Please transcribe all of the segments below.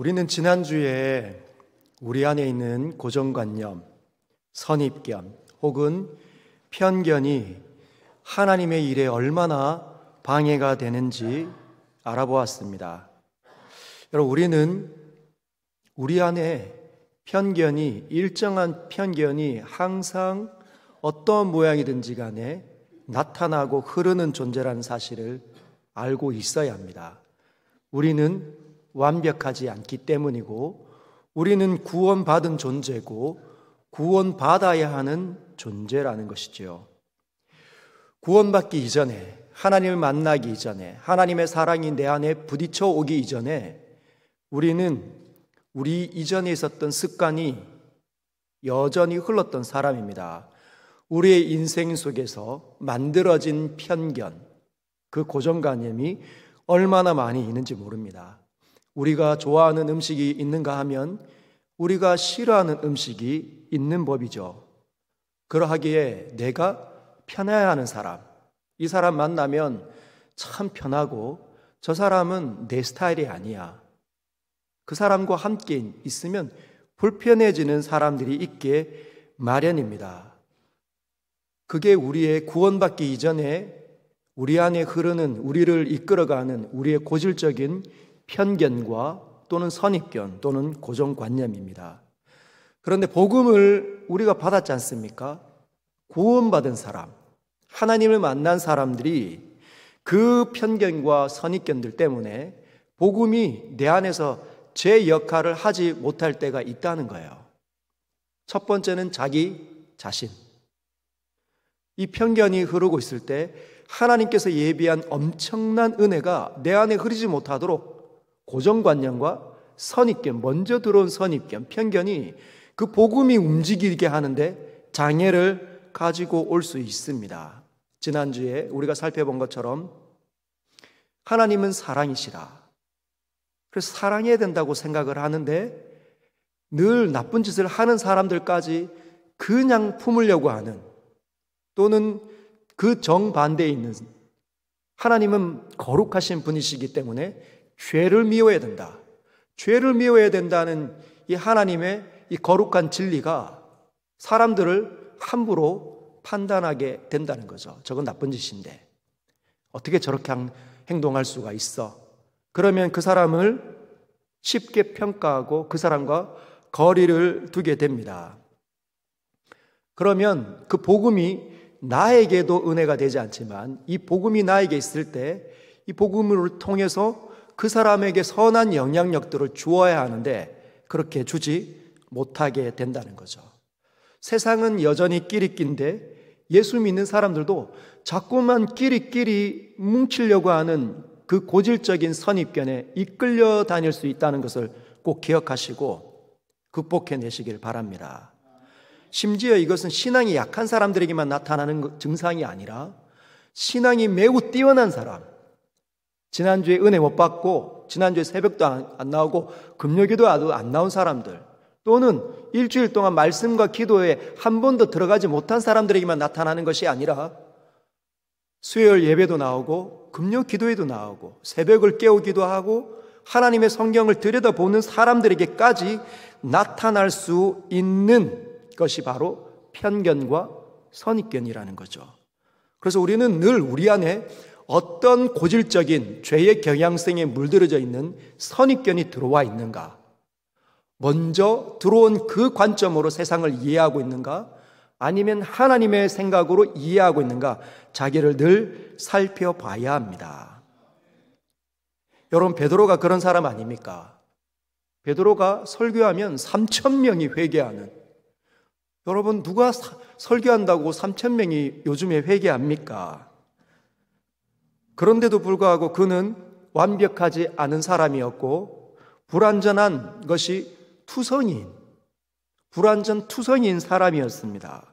우리는 지난주에 우리 안에 있는 고정관념, 선입견 혹은 편견이 하나님의 일에 얼마나 방해가 되는지 알아보았습니다. 여러분, 우리는 우리 안에 편견이, 일정한 편견이 항상 어떤 모양이든지 간에 나타나고 흐르는 존재라는 사실을 알고 있어야 합니다. 우리는 완벽하지 않기 때문이고, 우리는 구원받은 존재고 구원받아야 하는 존재라는 것이지요. 구원받기 이전에, 하나님을 만나기 이전에, 하나님의 사랑이 내 안에 부딪혀 오기 이전에 우리는 우리 이전에 있었던 습관이 여전히 흘렀던 사람입니다. 우리의 인생 속에서 만들어진 편견, 그 고정관념이 얼마나 많이 있는지 모릅니다. 우리가 좋아하는 음식이 있는가 하면 우리가 싫어하는 음식이 있는 법이죠. 그러하기에 내가 편해야 하는 사람, 이 사람 만나면 참 편하고 저 사람은 내 스타일이 아니야. 그 사람과 함께 있으면 불편해지는 사람들이 있게 마련입니다. 그게 우리의 구원받기 이전에 우리 안에 흐르는, 우리를 이끌어가는 우리의 고질적인 편견과 또는 선입견 또는 고정관념입니다. 그런데 복음을 우리가 받았지 않습니까? 구원받은 사람, 하나님을 만난 사람들이 그 편견과 선입견들 때문에 복음이 내 안에서 제 역할을 하지 못할 때가 있다는 거예요. 첫 번째는 자기 자신. 이 편견이 흐르고 있을 때 하나님께서 예비한 엄청난 은혜가 내 안에 흐르지 못하도록 고정관념과 선입견, 먼저 들어온 선입견, 편견이 그 복음이 움직이게 하는데 장애를 가지고 올 수 있습니다. 지난주에 우리가 살펴본 것처럼 하나님은 사랑이시라. 그래서 사랑해야 된다고 생각을 하는데 늘 나쁜 짓을 하는 사람들까지 그냥 품으려고 하는, 또는 그 정반대에 있는, 하나님은 거룩하신 분이시기 때문에 죄를 미워해야 된다. 죄를 미워해야 된다는 이 하나님의 이 거룩한 진리가 사람들을 함부로 판단하게 된다는 거죠. 저건 나쁜 짓인데 어떻게 저렇게 행동할 수가 있어? 그러면 그 사람을 쉽게 평가하고 그 사람과 거리를 두게 됩니다. 그러면 그 복음이 나에게도 은혜가 되지 않지만 이 복음이 나에게 있을 때 이 복음을 통해서 그 사람에게 선한 영향력들을 주어야 하는데 그렇게 주지 못하게 된다는 거죠. 세상은 여전히 끼리끼인데 예수 믿는 사람들도 자꾸만 끼리끼리 뭉치려고 하는 그 고질적인 선입견에 이끌려 다닐 수 있다는 것을 꼭 기억하시고 극복해내시길 바랍니다. 심지어 이것은 신앙이 약한 사람들에게만 나타나는 증상이 아니라 신앙이 매우 뛰어난 사람, 지난주에 은혜 못 받고 지난주에 새벽도 안 나오고 금요기도도 안 나온 사람들, 또는 일주일 동안 말씀과 기도에 한 번도 들어가지 못한 사람들에게만 나타나는 것이 아니라 수요일 예배도 나오고 금요 기도에도 나오고 새벽을 깨우기도 하고 하나님의 성경을 들여다보는 사람들에게까지 나타날 수 있는 것이 바로 편견과 선입견이라는 거죠. 그래서 우리는 늘 우리 안에 어떤 고질적인 죄의 경향성에 물들어져 있는 선입견이 들어와 있는가, 먼저 들어온 그 관점으로 세상을 이해하고 있는가, 아니면 하나님의 생각으로 이해하고 있는가, 자기를 늘 살펴봐야 합니다. 여러분, 베드로가 그런 사람 아닙니까? 베드로가 설교하면 3,000명이 회개하는, 여러분, 누가 설교한다고 3,000명이 요즘에 회개합니까? 그런데도 불구하고 그는 완벽하지 않은 사람이었고 불완전한 것이 투성이인 사람이었습니다.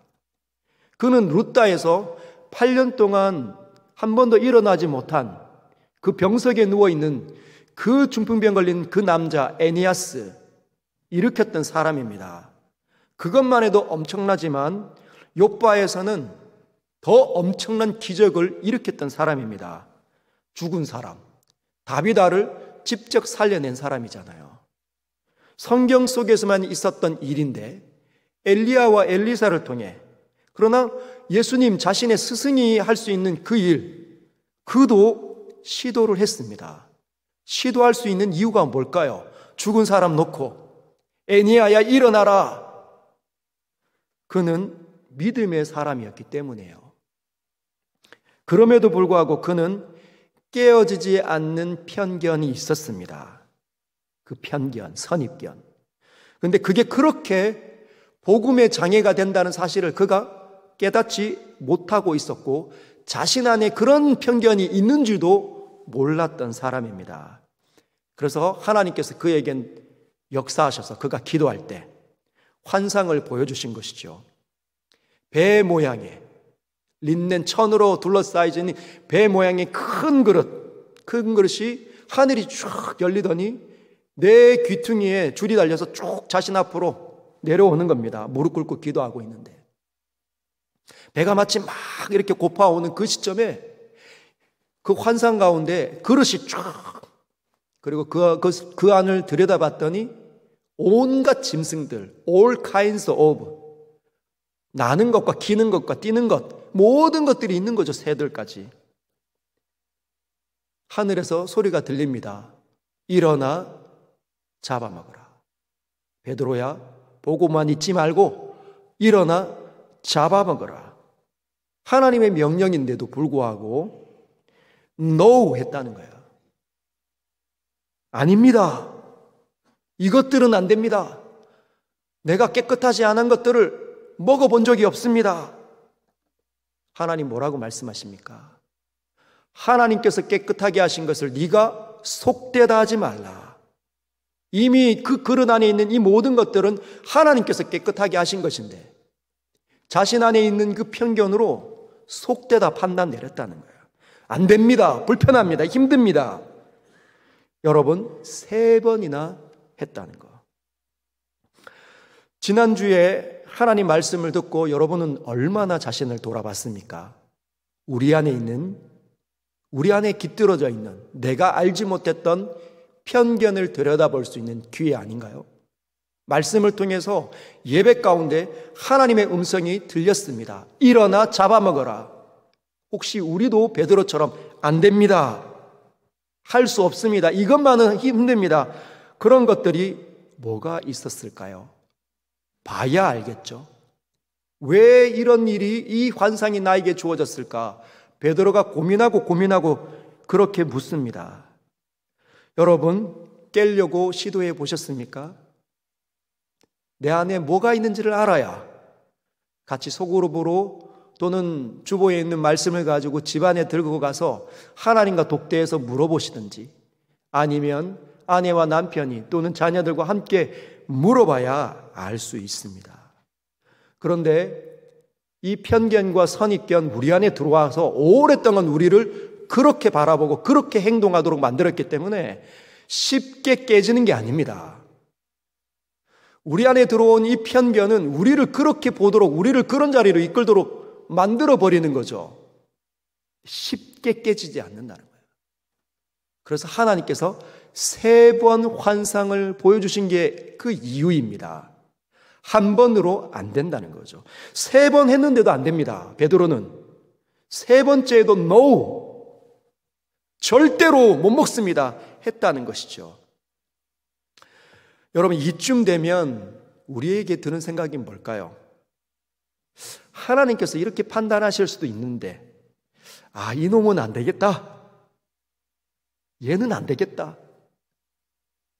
그는 루다에서 8년 동안 한 번도 일어나지 못한 그 병석에 누워있는 그 중풍병 걸린 그 남자 에니아스 일으켰던 사람입니다. 그것만 해도 엄청나지만 욥바에서는 더 엄청난 기적을 일으켰던 사람입니다. 죽은 사람, 다비다를 직접 살려낸 사람이잖아요. 성경 속에서만 있었던 일인데 엘리야와 엘리사를 통해, 그러나 예수님 자신의 스승이 할 수 있는 그 일, 그도 시도를 했습니다. 시도할 수 있는 이유가 뭘까요? 죽은 사람 놓고 애니야야 일어나라. 그는 믿음의 사람이었기 때문이에요. 그럼에도 불구하고 그는 깨어지지 않는 편견이 있었습니다. 그 편견, 선입견. 그런데 그게 그렇게 복음의 장애가 된다는 사실을 그가 깨닫지 못하고 있었고 자신 안에 그런 편견이 있는 줄도 몰랐던 사람입니다. 그래서 하나님께서 그에겐 역사하셔서 그가 기도할 때 환상을 보여주신 것이죠. 배 모양의 린넨 천으로 둘러싸여진 배 모양의 큰 그릇이 하늘이 쭉 열리더니 내 귀퉁이에 줄이 달려서 쭉 자신 앞으로 내려오는 겁니다. 무릎 꿇고 기도하고 있는데 배가 마치 막 이렇게 고파오는 그 시점에 그 환상 가운데 그릇이 쫙, 그리고 그 안을 들여다봤더니 온갖 짐승들, all kinds of, 나는 것과 기는 것과 뛰는 것, 모든 것들이 있는 거죠. 새들까지. 하늘에서 소리가 들립니다. 일어나 잡아먹어라. 베드로야, 보고만 있지 말고 일어나 잡아먹어라. 하나님의 명령인데도 불구하고 no 했다는 거예요. 아닙니다. 이것들은 안 됩니다. 내가 깨끗하지 않은 것들을 먹어본 적이 없습니다. 하나님 뭐라고 말씀하십니까? 하나님께서 깨끗하게 하신 것을 네가 속되다 하지 말라. 이미 그 그릇 안에 있는 이 모든 것들은 하나님께서 깨끗하게 하신 것인데 자신 안에 있는 그 편견으로 속되다 판단 내렸다는 거예요. 안 됩니다. 불편합니다. 힘듭니다. 여러분 3번이나 했다는 거. 지난주에 하나님 말씀을 듣고 여러분은 얼마나 자신을 돌아봤습니까? 우리 안에 깃들어져 있는 내가 알지 못했던 편견을 들여다볼 수 있는 기회 아닌가요? 말씀을 통해서 예배 가운데 하나님의 음성이 들렸습니다. 일어나 잡아먹어라. 혹시 우리도 베드로처럼 안 됩니다. 할 수 없습니다. 이것만은 힘듭니다. 그런 것들이 뭐가 있었을까요? 봐야 알겠죠. 왜 이런 일이, 이 환상이 나에게 주어졌을까? 베드로가 고민하고 그렇게 묻습니다. 여러분, 깨려고 시도해 보셨습니까? 내 안에 뭐가 있는지를 알아야 같이 소그룹으로 또는 주보에 있는 말씀을 가지고 집안에 들고 가서 하나님과 독대해서 물어보시든지 아니면 아내와 남편이 또는 자녀들과 함께 물어봐야 알 수 있습니다. 그런데 이 편견과 선입견 우리 안에 들어와서 오랫동안 우리를 그렇게 바라보고 그렇게 행동하도록 만들었기 때문에 쉽게 깨지는 게 아닙니다. 우리 안에 들어온 이 편견은 우리를 그렇게 보도록, 우리를 그런 자리로 이끌도록 만들어버리는 거죠. 쉽게 깨지지 않는다는 거예요. 그래서 하나님께서 3번 환상을 보여주신 게 그 이유입니다. 한 번으로 안 된다는 거죠. 3번 했는데도 안 됩니다. 베드로는 3번째에도 no, 절대로 못 먹습니다 했다는 것이죠. 여러분, 이쯤 되면 우리에게 드는 생각이 뭘까요? 하나님께서 이렇게 판단하실 수도 있는데 이놈은 안 되겠다, 얘는 안 되겠다,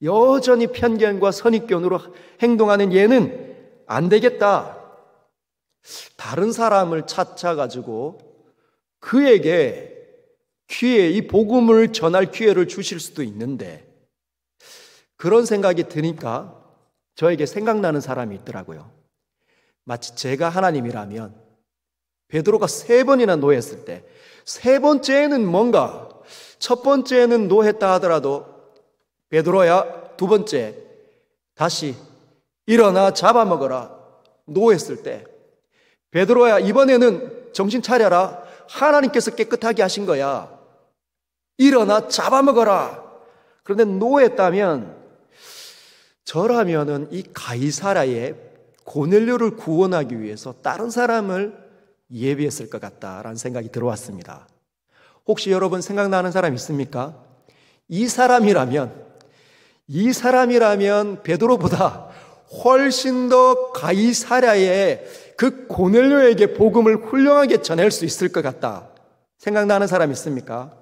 여전히 편견과 선입견으로 행동하는 얘는 안 되겠다, 다른 사람을 찾아가지고 그에게 기회, 이 복음을 전할 기회를 주실 수도 있는데, 그런 생각이 드니까 저에게 생각나는 사람이 있더라고요. 마치 제가 하나님이라면 베드로가 3번이나 노했을 때 3번째에는 뭔가, 첫 번째는 노했다 하더라도 베드로야 2번째 다시 일어나 잡아먹어라 노했을 때, 베드로야 이번에는 정신 차려라, 하나님께서 깨끗하게 하신 거야, 일어나 잡아먹어라. 그런데 노했다면 저라면은 이 가이사랴의 고넬료를 구원하기 위해서 다른 사람을 예비했을 것 같다라는 생각이 들어왔습니다. 혹시 여러분 생각나는 사람 있습니까? 이 사람이라면 베드로보다 훨씬 더 가이사랴의 그 고넬료에게 복음을 훌륭하게 전할 수 있을 것 같다. 생각나는 사람 있습니까?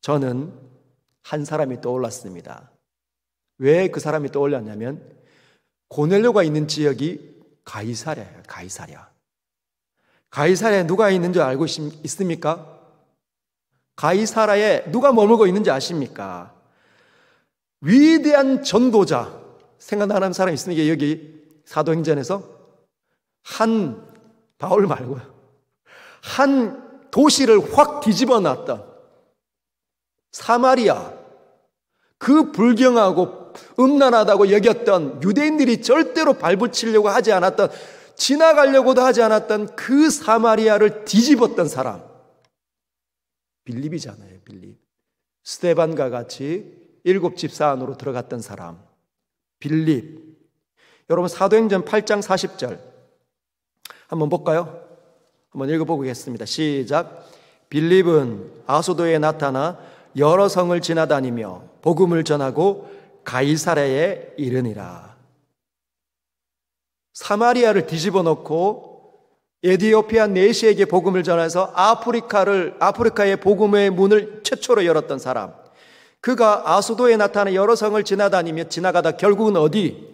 저는 한 사람이 떠올랐습니다. 왜 그 사람이 떠올랐냐면 고넬료가 있는 지역이 가이사랴예요. 가이사랴에 누가 있는 줄 알고 있습니까? 가이사랴에 누가 머물고 있는지 아십니까? 위대한 전도자, 생각나는 사람 있습니까? 여기 사도행전에서 바울 말고요, 한 도시를 확 뒤집어 놨던 사마리아, 그 불경하고 음란하다고 여겼던, 유대인들이 절대로 발붙이려고 하지 않았던, 지나가려고도 하지 않았던 그 사마리아를 뒤집었던 사람, 빌립이잖아요. 빌립. 스데반과 같이 7 집사 안으로 들어갔던 사람, 빌립. 여러분 사도행전 8장 40절 한번 볼까요? 한번 읽어보겠습니다. 시작. 빌립은 아소도에 나타나 여러 성을 지나다니며 복음을 전하고 가이사랴에 이르니라. 사마리아를 뒤집어 놓고 에티오피아 내시에게 복음을 전해서 아프리카의 복음의 문을 최초로 열었던 사람, 그가 아소도에 나타나 여러 성을 지나가다 결국은 어디?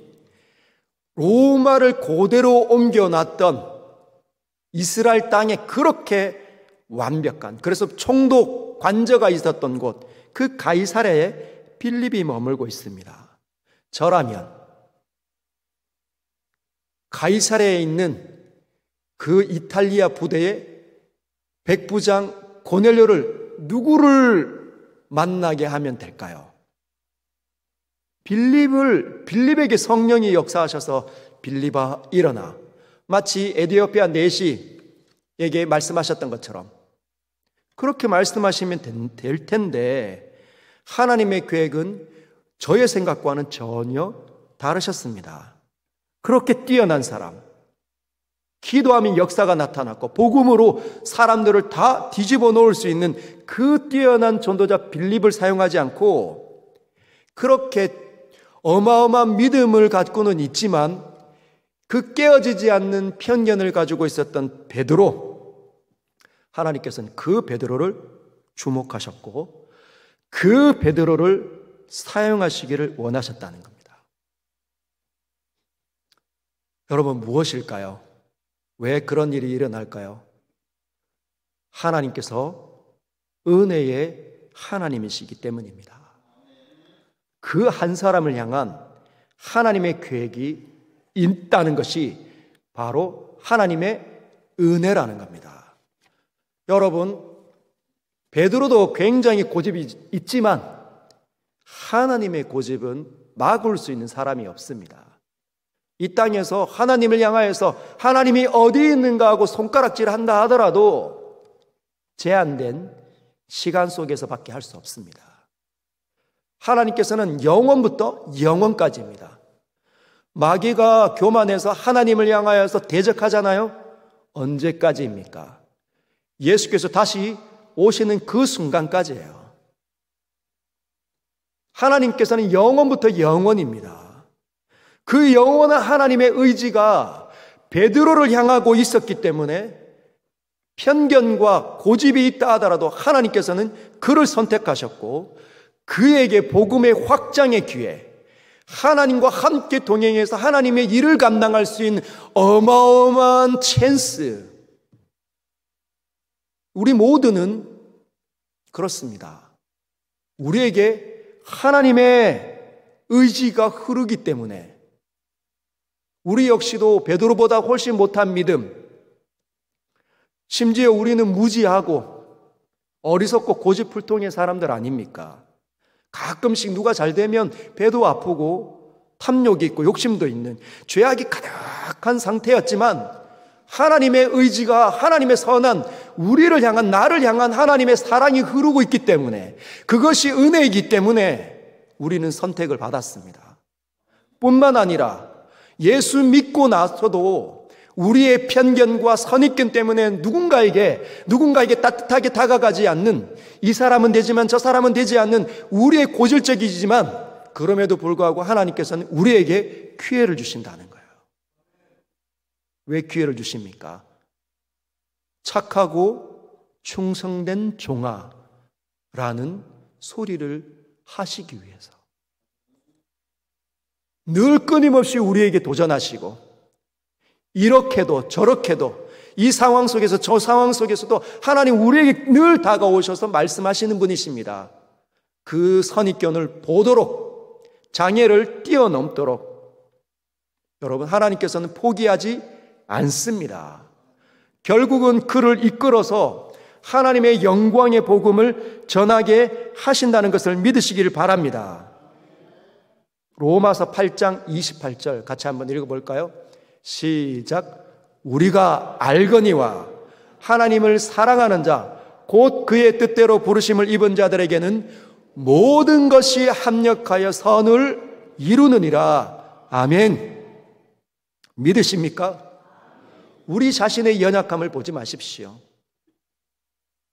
로마를 그대로 옮겨놨던 이스라엘 땅에 그렇게 완벽한, 그래서 총독 관저가 있었던 곳, 그 가이사랴에 빌립이 머물고 있습니다. 저라면 가이사랴에 있는 그 이탈리아 부대의 백부장 고넬료를 누구를 만나게 하면 될까요? 빌립에게 성령이 역사하셔서 빌립아 일어나, 마치 에티오피아 내시에게 말씀하셨던 것처럼 그렇게 말씀하시면 될 텐데, 하나님의 계획은 저의 생각과는 전혀 다르셨습니다. 그렇게 뛰어난 사람, 기도하면 역사가 나타났고 복음으로 사람들을 다 뒤집어 놓을 수 있는 그 뛰어난 전도자 빌립을 사용하지 않고, 그렇게 어마어마한 믿음을 갖고는 있지만 그 깨어지지 않는 편견을 가지고 있었던 베드로, 하나님께서는 그 베드로를 주목하셨고 그 베드로를 사용하시기를 원하셨다는 겁니다. 여러분, 무엇일까요? 왜 그런 일이 일어날까요? 하나님께서 은혜의 하나님이시기 때문입니다. 그 한 사람을 향한 하나님의 계획이 있다는 것이 바로 하나님의 은혜라는 겁니다. 여러분, 베드로도 굉장히 고집이 있지만 하나님의 고집은 막을 수 있는 사람이 없습니다. 이 땅에서 하나님을 향하여서 하나님이 어디 있는가 하고 손가락질 한다 하더라도 제한된 시간 속에서밖에 할 수 없습니다. 하나님께서는 영원부터 영원까지입니다. 마귀가 교만해서 하나님을 향하여서 대적하잖아요. 언제까지입니까? 예수께서 다시 오시는 그 순간까지예요. 하나님께서는 영원부터 영원입니다. 그 영원한 하나님의 의지가 베드로를 향하고 있었기 때문에 편견과 고집이 있다 하더라도 하나님께서는 그를 선택하셨고 그에게 복음의 확장의 기회, 하나님과 함께 동행해서 하나님의 일을 감당할 수 있는 어마어마한 찬스. 우리 모두는 그렇습니다. 우리에게 하나님의 의지가 흐르기 때문에 우리 역시도 베드로보다 훨씬 못한 믿음, 심지어 우리는 무지하고 어리석고 고집불통의 사람들 아닙니까? 가끔씩 누가 잘 되면 배도 아프고 탐욕이 있고 욕심도 있는 죄악이 가득한 상태였지만 하나님의 의지가, 하나님의 선한, 우리를 향한, 나를 향한 하나님의 사랑이 흐르고 있기 때문에, 그것이 은혜이기 때문에 우리는 선택을 받았습니다. 뿐만 아니라 예수 믿고 나서도 우리의 편견과 선입견 때문에 누군가에게 따뜻하게 다가가지 않는, 이 사람은 되지만 저 사람은 되지 않는 우리의 고질적이지만 그럼에도 불구하고 하나님께서는 우리에게 기회를 주신다는 거예요. 왜 기회를 주십니까? 착하고 충성된 종아라는 소리를 하시기 위해서. 늘 끊임없이 우리에게 도전하시고 이렇게도 저렇게도 이 상황 속에서 저 상황 속에서도 하나님 우리에게 늘 다가오셔서 말씀하시는 분이십니다. 그 선입견을 보도록, 장애를 뛰어넘도록 여러분, 하나님께서는 포기하지 않습니다. 결국은 그를 이끌어서 하나님의 영광의 복음을 전하게 하신다는 것을 믿으시기를 바랍니다. 로마서 8장 28절 같이 한번 읽어볼까요? 시작. 우리가 알거니와 하나님을 사랑하는 자 곧 그의 뜻대로 부르심을 입은 자들에게는 모든 것이 합력하여 선을 이루느니라. 아멘. 믿으십니까? 우리 자신의 연약함을 보지 마십시오.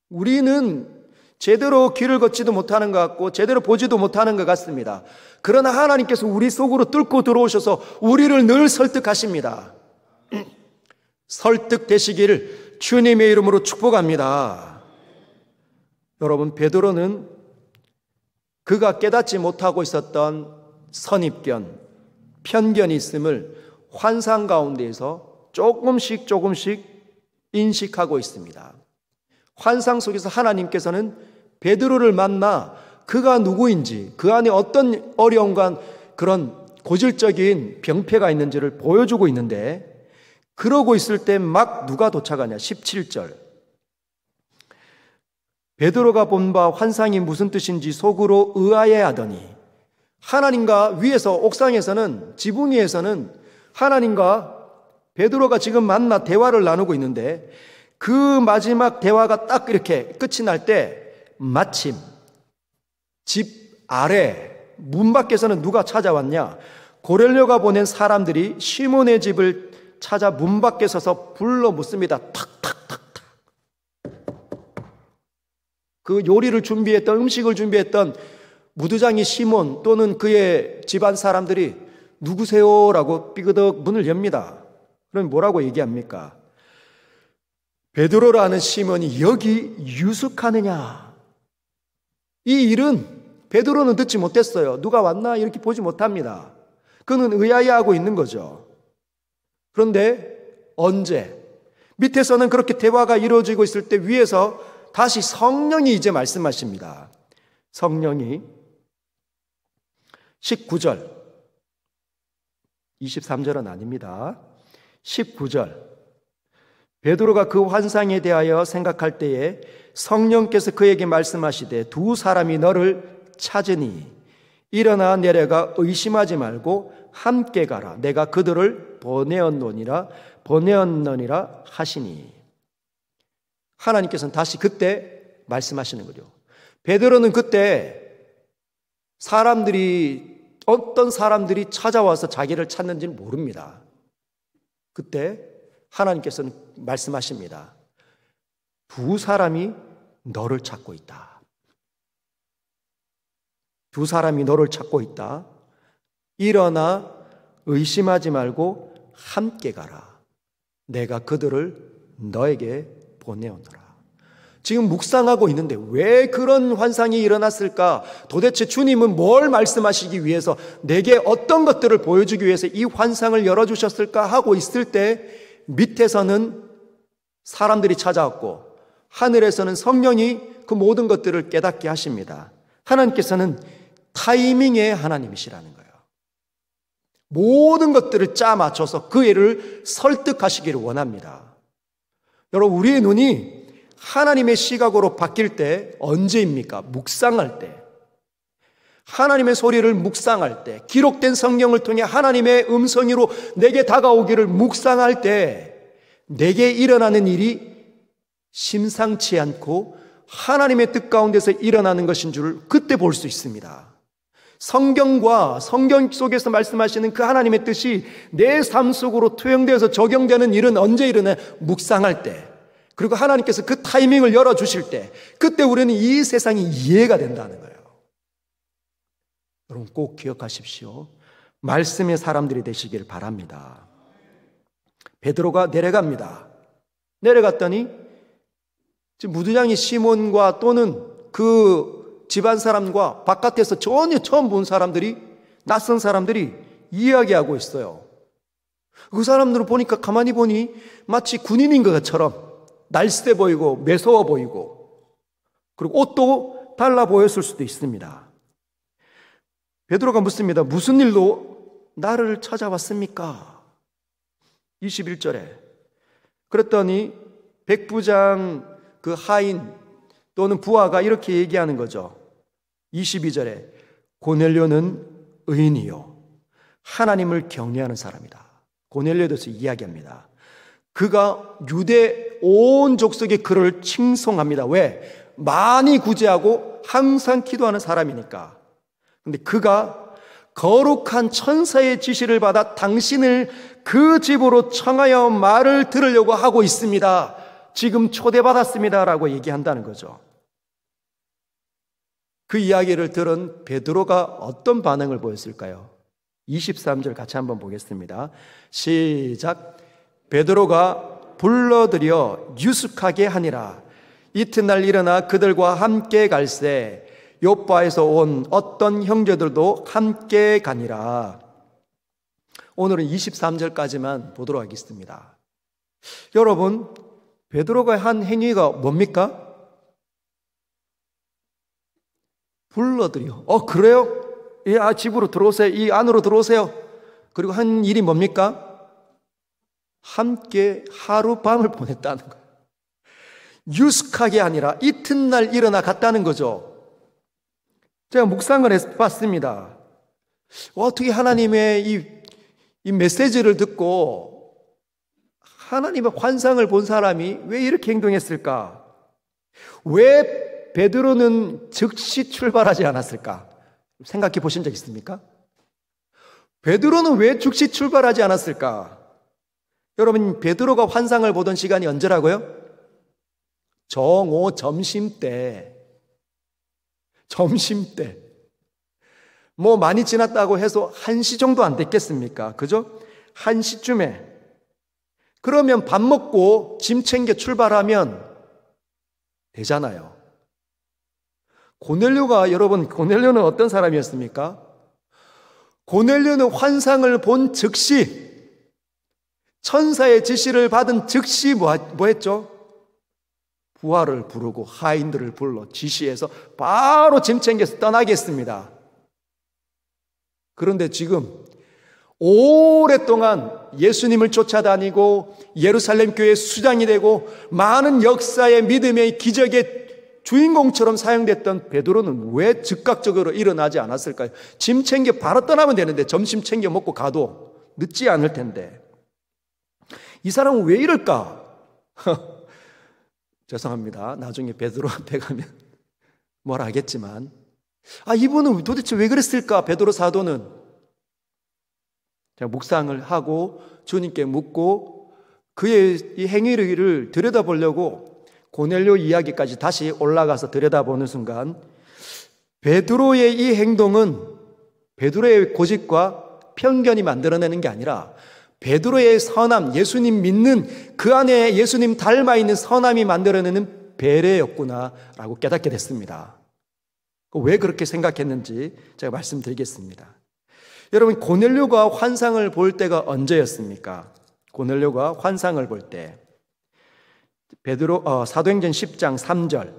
우리는 제대로 길을 걷지도 못하는 것 같고 제대로 보지도 못하는 것 같습니다. 그러나 하나님께서 우리 속으로 뚫고 들어오셔서 우리를 늘 설득하십니다. 설득되시기를 주님의 이름으로 축복합니다. 여러분, 베드로는 그가 깨닫지 못하고 있었던 선입견, 편견이 있음을 환상 가운데에서 조금씩 인식하고 있습니다. 환상 속에서 하나님께서는 베드로를 만나 그가 누구인지, 그 안에 어떤 어려움과 그런 고질적인 병폐가 있는지를 보여주고 있는데, 그러고 있을 때 막 누가 도착하냐? 17절. 베드로가 본 바 환상이 무슨 뜻인지 속으로 의아해하더니, 하나님과 위에서, 옥상에서는, 지붕 위에서는 하나님과 베드로가 지금 만나 대화를 나누고 있는데, 그 마지막 대화가 딱 이렇게 끝이 날 때 마침 집 아래 문 밖에서는 누가 찾아왔냐? 고넬료가 보낸 사람들이 시몬의 집을 찾아 문 밖에 서서 불러 묻습니다. 탁탁탁탁. 그 요리를 준비했던, 음식을 준비했던 무두장이 시몬 또는 그의 집안 사람들이 누구세요? 라고 삐그덕 문을 엽니다. 그럼 뭐라고 얘기합니까? 베드로라는 시몬이 여기 유숙하느냐? 이 일은 베드로는 듣지 못했어요. 누가 왔나? 이렇게 보지 못합니다. 그는 의아해하고 있는 거죠. 그런데 언제? 밑에서는 그렇게 대화가 이루어지고 있을 때 위에서 다시 성령이 이제 말씀하십니다. 성령이 19절, 23절은 아닙니다. 19절. 베드로가 그 환상에 대하여 생각할 때에 성령께서 그에게 말씀하시되 두 사람이 너를 찾으니 일어나 내려가 의심하지 말고 함께 가라. 내가 그들을 보내었노니라 하시니. 하나님께서는 다시 그때 말씀하시는 거죠. 베드로는 그때 어떤 사람들이 찾아와서 자기를 찾는지는 모릅니다. 그때 하나님께서는 말씀하십니다. 두 사람이 너를 찾고 있다. 두 사람이 너를 찾고 있다. 일어나 의심하지 말고 함께 가라. 내가 그들을 너에게 보내오노라. 지금 묵상하고 있는데 왜 그런 환상이 일어났을까? 도대체 주님은 뭘 말씀하시기 위해서, 내게 어떤 것들을 보여주기 위해서 이 환상을 열어주셨을까 하고 있을 때 밑에서는 사람들이 찾아왔고 하늘에서는 성령이 그 모든 것들을 깨닫게 하십니다. 하나님께서는 타이밍의 하나님이시라는 거예요. 모든 것들을 짜 맞춰서 그 애를 설득하시기를 원합니다. 여러분, 우리의 눈이 하나님의 시각으로 바뀔 때 언제입니까? 묵상할 때. 하나님의 소리를 묵상할 때, 기록된 성경을 통해 하나님의 음성으로 내게 다가오기를 묵상할 때 내게 일어나는 일이 심상치 않고 하나님의 뜻 가운데서 일어나는 것인 줄 그때 볼 수 있습니다. 성경과 성경 속에서 말씀하시는 그 하나님의 뜻이 내 삶 속으로 투영되어서 적용되는 일은 언제 일어나? 묵상할 때. 그리고 하나님께서 그 타이밍을 열어주실 때, 그때 우리는 이 세상이 이해가 된다는 거예요. 여러분 꼭 기억하십시오. 말씀의 사람들이 되시길 바랍니다. 베드로가 내려갑니다. 내려갔더니 지금 무두장이 시몬과 또는 그 집안 사람과 바깥에서 전혀 처음 본 사람들이, 낯선 사람들이 이야기하고 있어요. 그 사람들을 보니까 가만히 보니 마치 군인인 것처럼 날쌔 보이고 매서워 보이고, 그리고 옷도 달라 보였을 수도 있습니다. 베드로가 묻습니다. 무슨 일로 나를 찾아왔습니까? 21절에. 그랬더니 백부장 그 하인 또는 부하가 이렇게 얘기하는 거죠. 22절에 고넬료는 의인이요 하나님을 경외하는 사람이다. 고넬료에 대해서 이야기합니다. 그가 유대 온 족속의 그를 칭송합니다. 왜? 많이 구제하고 항상 기도하는 사람이니까. 근데 그가 거룩한 천사의 지시를 받아 당신을 그 집으로 청하여 말을 들으려고 하고 있습니다. 지금 초대받았습니다 라고 얘기한다는 거죠. 그 이야기를 들은 베드로가 어떤 반응을 보였을까요? 23절 같이 한번 보겠습니다. 시작. 베드로가 불러들여 유숙하게 하니라. 이튿날 일어나 그들과 함께 갈새 요빠에서 온 어떤 형제들도 함께 가니라. 오늘은 23절까지만 보도록 하겠습니다. 여러분, 베드로가 한 행위가 뭡니까? 불러들여. 그래요? 집으로 들어오세요. 이 안으로 들어오세요. 그리고 한 일이 뭡니까? 함께 하룻밤을 보냈다는 거예요. 유숙하게 아니라 이튿날 일어나 갔다는 거죠. 제가 묵상을 해봤습니다. 어떻게 하나님의 이 메시지를 듣고 하나님의 환상을 본 사람이 왜 이렇게 행동했을까? 왜 베드로는 즉시 출발하지 않았을까? 생각해 보신 적 있습니까? 베드로는 왜 즉시 출발하지 않았을까? 여러분, 베드로가 환상을 보던 시간이 언제라고요? 정오 점심때. 점심때. 뭐 많이 지났다고 해서 1시 정도 안 됐겠습니까? 그죠? 1시쯤에. 그러면 밥 먹고 짐 챙겨 출발하면 되잖아요. 여러분, 고넬료는 어떤 사람이었습니까? 고넬료는 환상을 본 즉시, 천사의 지시를 받은 즉시 뭐 했죠? 부하를 부르고 하인들을 불러 지시해서 바로 짐 챙겨서 떠나겠습니다. 그런데 지금 오랫동안 예수님을 쫓아다니고 예루살렘 교회의 수장이 되고 많은 역사의 믿음의 기적의 주인공처럼 사용됐던 베드로는 왜 즉각적으로 일어나지 않았을까요? 짐 챙겨 바로 떠나면 되는데, 점심 챙겨 먹고 가도 늦지 않을 텐데. 이 사람은 왜 이럴까? 죄송합니다. 나중에 베드로한테 가면 뭐라 하겠지만, 이분은 도대체 왜 그랬을까? 베드로 사도는. 제가 묵상을 하고 주님께 묻고 그의 이 행위를 들여다보려고 고넬료 이야기까지 다시 올라가서 들여다보는 순간, 베드로의 이 행동은 베드로의 고집과 편견이 만들어내는 게 아니라 베드로의 선함, 예수님 믿는 그 안에 예수님 닮아 있는 선함이 만들어내는 배려였구나라고 깨닫게 됐습니다. 왜 그렇게 생각했는지 제가 말씀드리겠습니다. 여러분, 고넬료가 환상을 볼 때가 언제였습니까? 고넬료가 환상을 볼 때, 사도행전 10장 3절.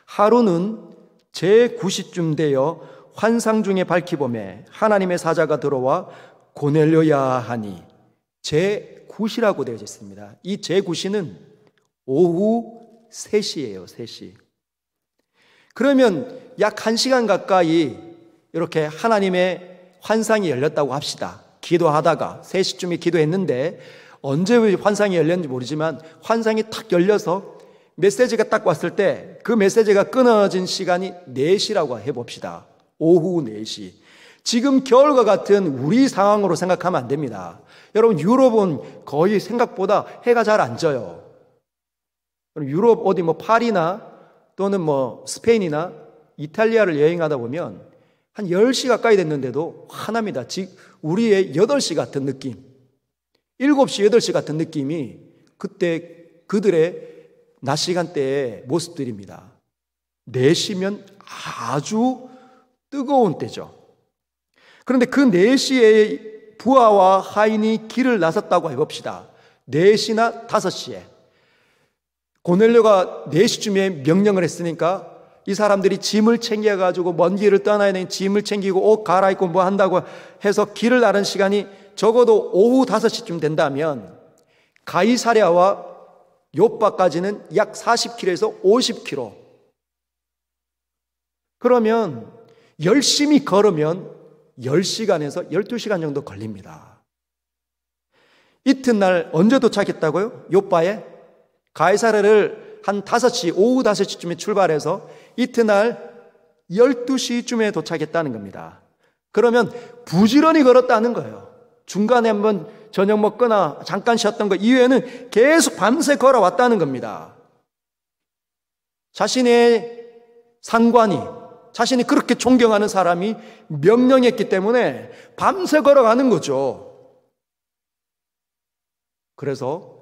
하루는 제9시쯤 되어 환상 중에 밝히보매 하나님의 사자가 들어와 고넬료야 하니, 제9시라고 되어 있습니다. 이 제9시는 오후 3시예요. 3시. 그러면 약 1시간 가까이 이렇게 하나님의 환상이 열렸다고 합시다. 기도하다가 3시쯤에 기도했는데, 언제 환상이 열렸는지 모르지만 환상이 탁 열려서 메시지가 딱 왔을 때 그 메시지가 끊어진 시간이 4시라고 해봅시다. 오후 4시. 지금 겨울과 같은 우리 상황으로 생각하면 안 됩니다. 여러분, 유럽은 거의 생각보다 해가 잘 안 져요. 유럽 어디 파리나 또는 스페인이나 이탈리아를 여행하다 보면 한 10시 가까이 됐는데도 환합니다. 즉 우리의 8시 같은 느낌, 7시, 8시 같은 느낌이 그때 그들의 낮 시간대의 모습들입니다. 4시면 아주 뜨거운 때죠. 그런데 그 4시에 부하와 하인이 길을 나섰다고 해봅시다. 4시나 5시에. 고넬료가 4시쯤에 명령을 했으니까 이 사람들이 짐을 챙겨가지고 먼 길을 떠나야 되는 짐을 챙기고 옷 갈아입고 뭐 한다고 해서 길을 나른 시간이 적어도 오후 5시쯤 된다면 가이사랴와 요빠까지는 약 40km에서 50km. 그러면 열심히 걸으면 10시간에서 12시간 정도 걸립니다. 이튿날 언제 도착했다고요? 요빠에? 가이사랴를 한 5시, 오후 5시쯤에 출발해서 이튿날 12시쯤에 도착했다는 겁니다. 그러면 부지런히 걸었다는 거예요. 중간에 한번 저녁 먹거나 잠깐 쉬었던 것 이외에는 계속 밤새 걸어왔다는 겁니다. 자신의 상관이, 자신이 그렇게 존경하는 사람이 명령했기 때문에 밤새 걸어가는 거죠. 그래서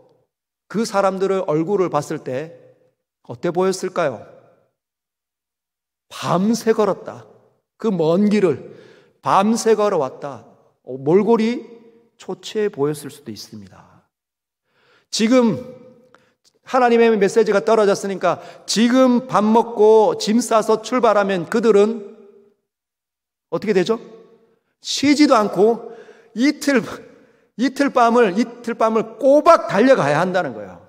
그 사람들의 얼굴을 봤을 때 어때 보였을까요? 밤새 걸었다. 그 먼 길을 밤새 걸어왔다. 몰골이 초췌해 보였을 수도 있습니다. 지금 하나님의 메시지가 떨어졌으니까 지금 밥 먹고 짐 싸서 출발하면 그들은 어떻게 되죠? 쉬지도 않고 이틀 밤을 꼬박 달려가야 한다는 거예요.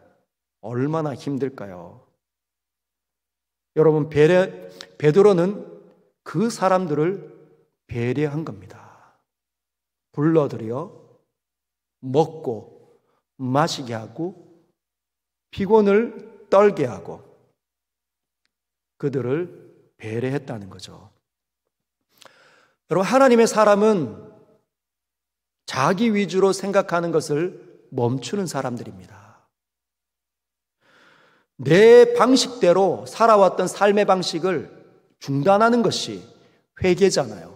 얼마나 힘들까요? 여러분, 베드로는 그 사람들을 배려한 겁니다. 불러들여 먹고 마시게 하고 피곤을 떨게 하고 그들을 배려했다는 거죠. 여러분, 하나님의 사람은 자기 위주로 생각하는 것을 멈추는 사람들입니다. 내 방식대로 살아왔던 삶의 방식을 중단하는 것이 회개잖아요.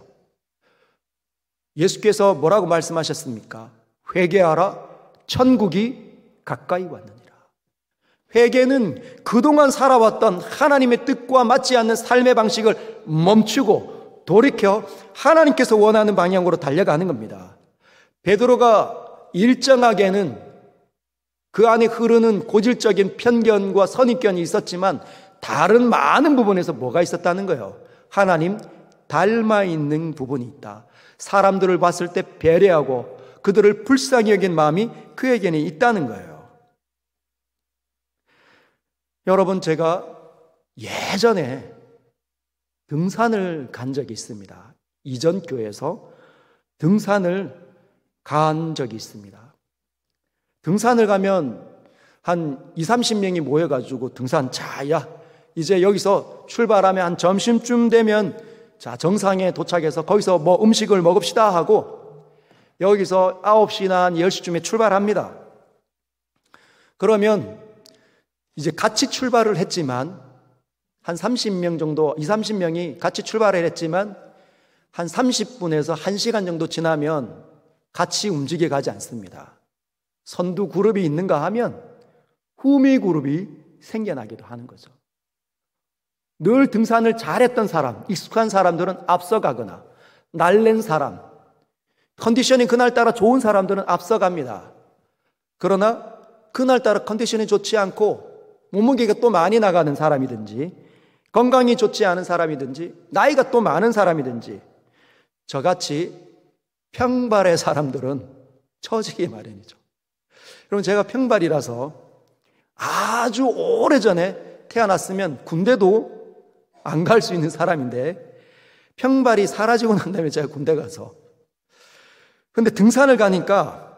예수께서 뭐라고 말씀하셨습니까? 회개하라, 천국이 가까이 왔느니라. 회개는 그동안 살아왔던 하나님의 뜻과 맞지 않는 삶의 방식을 멈추고 돌이켜 하나님께서 원하는 방향으로 달려가는 겁니다. 베드로가 일정하게는 그 안에 흐르는 고질적인 편견과 선입견이 있었지만 다른 많은 부분에서 뭐가 있었다는 거예요? 하나님 닮아 있는 부분이 있다. 사람들을 봤을 때 배려하고 그들을 불쌍히 여긴 마음이 그에게는 있다는 거예요. 여러분, 제가 예전에 등산을 간 적이 있습니다. 이전 교회에서 등산을 간 적이 있습니다. 등산을 가면 한 20-30명이 모여가지고 야, 이제 여기서 출발하면 한 점심쯤 되면 자, 정상에 도착해서 거기서 뭐 음식을 먹읍시다 하고 여기서 9시나 한 10시쯤에 출발합니다. 그러면 이제 같이 출발을 했지만 한 30명 정도, 20-30명이 같이 출발을 했지만 한 30분에서 1시간 정도 지나면 같이 움직여 가지 않습니다. 선두 그룹이 있는가 하면 후미 그룹이 생겨나기도 하는 거죠. 늘 등산을 잘했던 사람, 익숙한 사람들은 앞서가거나 날랜 사람, 컨디션이 그날따라 좋은 사람들은 앞서갑니다. 그러나 그날따라 컨디션이 좋지 않고 몸무게가 또 많이 나가는 사람이든지 건강이 좋지 않은 사람이든지 나이가 또 많은 사람이든지 저같이 평발의 사람들은 처지기 마련이죠. 그럼 제가 평발이라서 아주 오래전에 태어났으면 군대도 안 갈 수 있는 사람인데 평발이 사라지고 난 다음에 제가 군대 가서 근데 등산을 가니까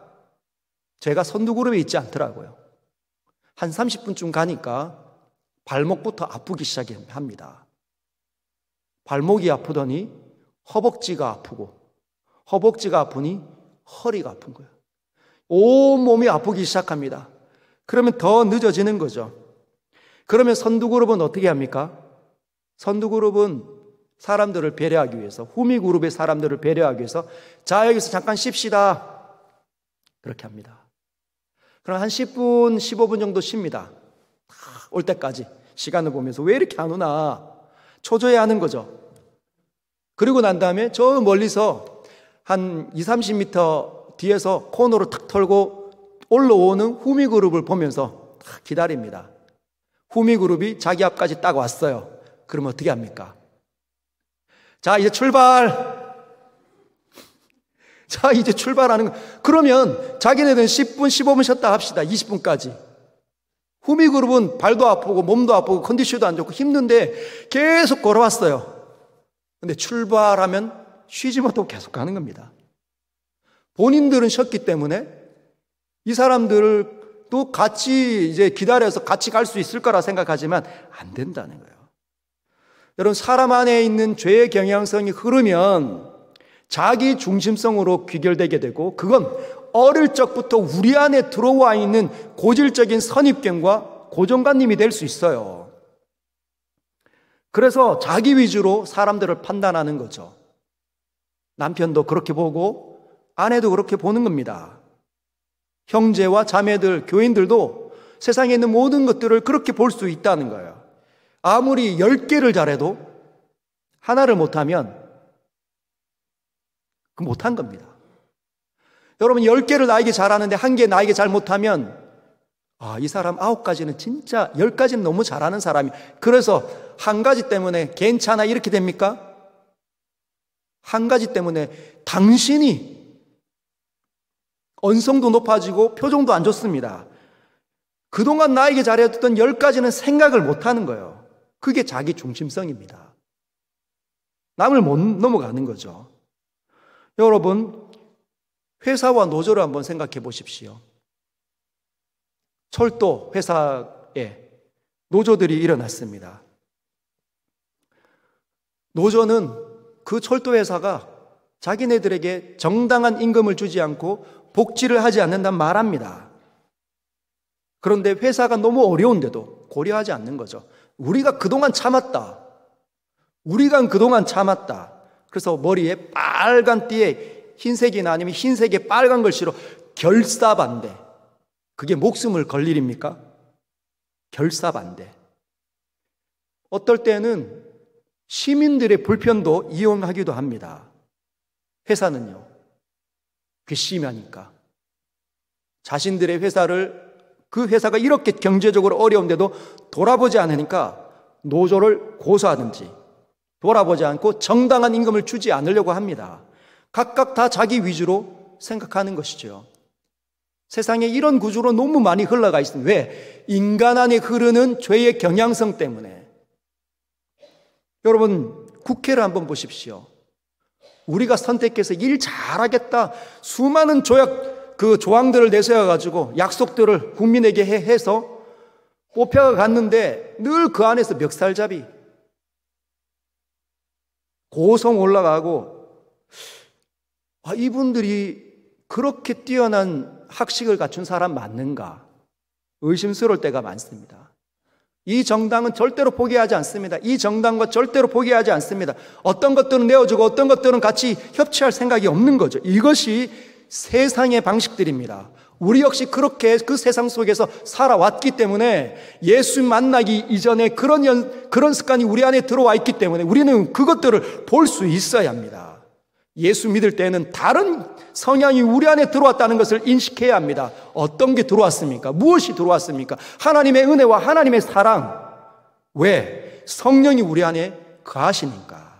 제가 선두그룹에 있지 않더라고요. 한 30분쯤 가니까 발목부터 아프기 시작합니다. 발목이 아프더니 허벅지가 아프고, 허벅지가 아프니 허리가 아픈 거예요. 온 몸이 아프기 시작합니다. 그러면 더 늦어지는 거죠. 그러면 선두그룹은 어떻게 합니까? 선두그룹은 사람들을 배려하기 위해서, 후미그룹의 사람들을 배려하기 위해서, 자, 여기서 잠깐 쉽시다, 그렇게 합니다. 그럼 한 10분, 15분 정도 쉽니다. 올 때까지 시간을 보면서 왜 이렇게 안 오나 초조해하는 거죠. 그리고 난 다음에 저 멀리서 한 20, 30m 뒤에서 코너로 탁 털고 올라오는 후미그룹을 보면서 기다립니다. 후미그룹이 자기 앞까지 딱 왔어요. 그럼 어떻게 합니까? 자, 이제 출발! 자, 이제 출발하는 거. 그러면 자기네들은 10분, 15분 쉬었다 합시다. 20분까지. 후미그룹은 발도 아프고 몸도 아프고 컨디션도 안 좋고 힘든데 계속 걸어왔어요. 근데 출발하면 쉬지 못하고 계속 가는 겁니다. 본인들은 쉬었기 때문에 이 사람들도 같이 이제 기다려서 같이 갈 수 있을 거라 생각하지만 안 된다는 거예요. 여러분, 사람 안에 있는 죄의 경향성이 흐르면 자기 중심성으로 귀결되게 되고, 그건 어릴 적부터 우리 안에 들어와 있는 고질적인 선입견과 고정관념이 될 수 있어요. 그래서 자기 위주로 사람들을 판단하는 거죠. 남편도 그렇게 보고 아내도 그렇게 보는 겁니다. 형제와 자매들, 교인들도 세상에 있는 모든 것들을 그렇게 볼 수 있다는 거예요. 아무리 10개를 잘해도 하나를 못하면 그 못한 겁니다. 여러분, 10개를 나에게 잘하는데 1개 나에게 잘 못하면 이 사람 9가지는 진짜 10가지는 너무 잘하는 사람이, 그래서 한 가지 때문에 괜찮아 이렇게 됩니까? 한 가지 때문에 당신이 언성도 높아지고 표정도 안 좋습니다. 그동안 나에게 잘해줬던 10가지는 생각을 못하는 거예요. 그게 자기 중심성입니다. 남을 못 넘어가는 거죠. 여러분, 회사와 노조를 한번 생각해 보십시오. 철도 회사에 노조들이 일어났습니다. 노조는 그 철도 회사가 자기네들에게 정당한 임금을 주지 않고 복지를 하지 않는다는 말합니다. 그런데 회사가 너무 어려운데도 고려하지 않는 거죠. 우리가 그동안 참았다. 그래서 머리에 빨간 띠에 흰색이나 아니면 흰색에 빨간 글씨로 결사반대. 그게 목숨을 걸 일입니까? 결사반대. 어떨 때는 시민들의 불편도 이용하기도 합니다. 회사는요, 괘씸하니까 자신들의 회사를, 그 회사가 이렇게 경제적으로 어려운데도 돌아보지 않으니까 노조를 고소하든지 돌아보지 않고 정당한 임금을 주지 않으려고 합니다. 각각 다 자기 위주로 생각하는 것이죠. 세상에 이런 구조로 너무 많이 흘러가 있습니다. 왜? 인간 안에 흐르는 죄의 경향성 때문에. 여러분, 국회를 한번 보십시오. 우리가 선택해서 일 잘하겠다, 수많은 조항들을 내세워가지고 약속들을 국민에게 해서 뽑혀가 갔는데 늘 그 안에서 멱살잡이, 고성 올라가고, 이분들이 그렇게 뛰어난 학식을 갖춘 사람 맞는가 의심스러울 때가 많습니다. 이 정당은 절대로 포기하지 않습니다. 이 정당과 절대로 포기하지 않습니다. 어떤 것들은 내어주고 어떤 것들은 같이 협치할 생각이 없는 거죠. 이것이 세상의 방식들입니다. 우리 역시 그렇게 그 세상 속에서 살아왔기 때문에 예수 만나기 이전에 그런 습관이 우리 안에 들어와 있기 때문에 우리는 그것들을 볼 수 있어야 합니다. 예수 믿을 때는 다른 성향이 우리 안에 들어왔다는 것을 인식해야 합니다. 어떤 게 들어왔습니까? 무엇이 들어왔습니까? 하나님의 은혜와 하나님의 사랑. 왜? 성령이 우리 안에 거하시니까.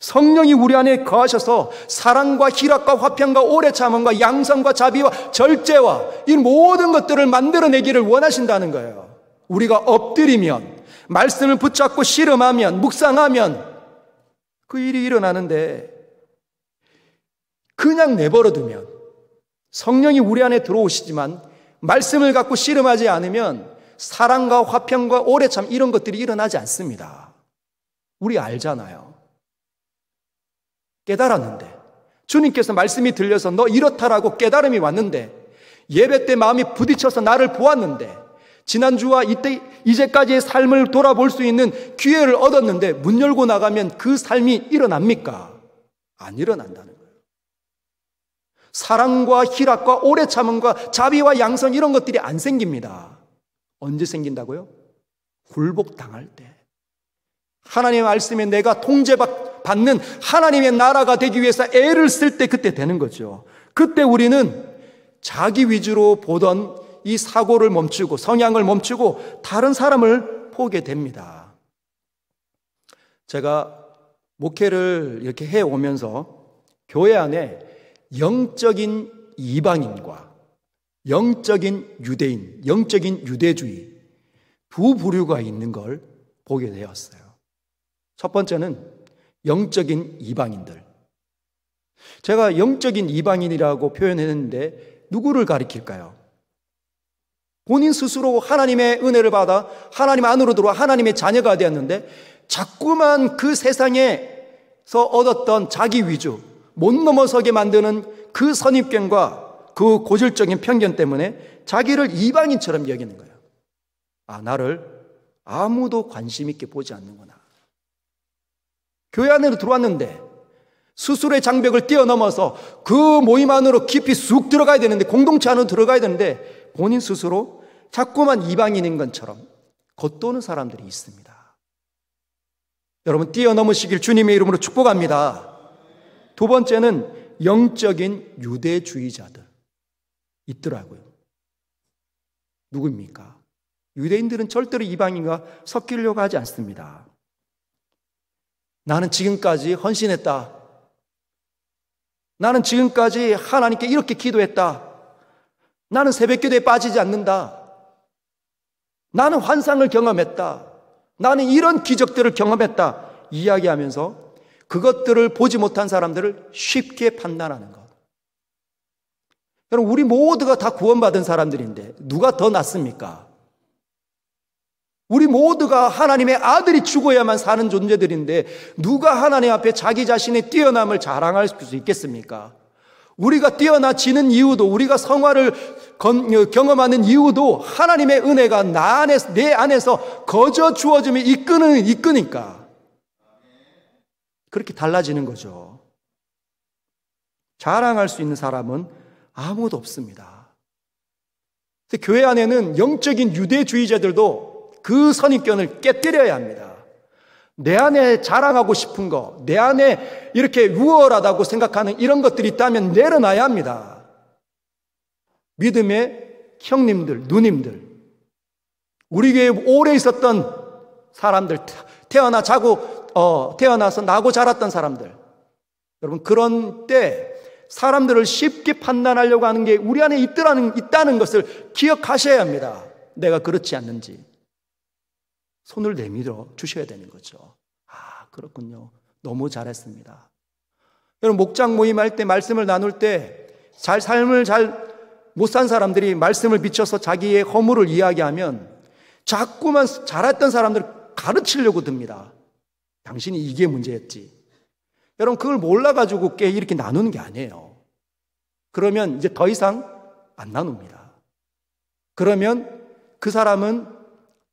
성령이 우리 안에 거하셔서 사랑과 희락과 화평과 오래 참음과 양선과 자비와 절제와 이 모든 것들을 만들어내기를 원하신다는 거예요. 우리가 엎드리면, 말씀을 붙잡고 씨름하면, 묵상하면 그 일이 일어나는데, 그냥 내버려두면 성령이 우리 안에 들어오시지만 말씀을 갖고 씨름하지 않으면 사랑과 화평과 오래 참 이런 것들이 일어나지 않습니다. 우리 알잖아요. 깨달았는데, 주님께서 말씀이 들려서 너 이렇다라고 깨달음이 왔는데, 예배 때 마음이 부딪혀서 나를 보았는데, 지난주와 이제까지의 삶을 돌아볼 수 있는 기회를 얻었는데 문 열고 나가면 그 삶이 일어납니까? 안 일어난다는 거예요. 사랑과 희락과 오래 참음과 자비와 양선 이런 것들이 안 생깁니다. 언제 생긴다고요? 굴복당할 때. 하나님의 말씀에 내가 통제받는 하나님의 나라가 되기 위해서 애를 쓸 때 그때 되는 거죠. 그때 우리는 자기 위주로 보던 이 사고를 멈추고 성향을 멈추고 다른 사람을 보게 됩니다. 제가 목회를 이렇게 해오면서 교회 안에 영적인 이방인과 영적인 유대인, 영적인 유대주의 두 부류가 있는 걸 보게 되었어요. 첫 번째는 영적인 이방인들. 제가 영적인 이방인이라고 표현했는데 누구를 가리킬까요? 본인 스스로 하나님의 은혜를 받아 하나님 안으로 들어와 하나님의 자녀가 되었는데 자꾸만 그 세상에서 얻었던 자기 위주, 못 넘어서게 만드는 그 선입견과 그 고질적인 편견 때문에 자기를 이방인처럼 여기는 거예요. 아, 나를 아무도 관심 있게 보지 않는구나. 교회 안으로 들어왔는데 스스로의 장벽을 뛰어넘어서 그 모임 안으로 깊이 쑥 들어가야 되는데, 공동체 안으로 들어가야 되는데 본인 스스로 자꾸만 이방인인 것처럼 겉도는 사람들이 있습니다. 여러분, 뛰어넘으시길 주님의 이름으로 축복합니다. 두 번째는 영적인 유대주의자들 있더라고요. 누구입니까? 유대인들은 절대로 이방인과 섞이려고 하지 않습니다. 나는 지금까지 헌신했다. 나는 지금까지 하나님께 이렇게 기도했다. 나는 새벽기도에 빠지지 않는다. 나는 환상을 경험했다. 나는 이런 기적들을 경험했다. 이야기하면서 그것들을 보지 못한 사람들을 쉽게 판단하는 것. 여러분, 우리 모두가 다 구원받은 사람들인데 누가 더 낫습니까? 우리 모두가 하나님의 아들이 죽어야만 사는 존재들인데 누가 하나님 앞에 자기 자신의 뛰어남을 자랑할 수 있겠습니까? 우리가 뛰어나지는 이유도, 우리가 성화를 경험하는 이유도 하나님의 은혜가 내 안에서 거저 주어짐이 이끄니까 그렇게 달라지는 거죠. 자랑할 수 있는 사람은 아무도 없습니다. 교회 안에는 영적인 유대주의자들도 그 선입견을 깨뜨려야 합니다. 내 안에 자랑하고 싶은 거, 내 안에 이렇게 우월하다고 생각하는 이런 것들이 있다면 내려놔야 합니다. 믿음의 형님들, 누님들, 우리 교회에 오래 있었던 사람들, 태어나서 나고 자랐던 사람들, 여러분, 그런 때 사람들을 쉽게 판단하려고 하는 게 우리 안에 있다는 것을 기억하셔야 합니다. 내가 그렇지 않는지 손을 내밀어 주셔야 되는 거죠. 아, 그렇군요. 너무 잘했습니다. 여러분, 목장 모임할 때, 말씀을 나눌 때 삶을 잘 못 산 사람들이 말씀을 비춰서 자기의 허물을 이야기하면 자꾸만 잘했던 사람들을 가르치려고 듭니다. 당신이 이게 문제였지. 여러분, 그걸 몰라가지고 이렇게 나누는 게 아니에요. 그러면 이제 더 이상 안 나눕니다. 그러면 그 사람은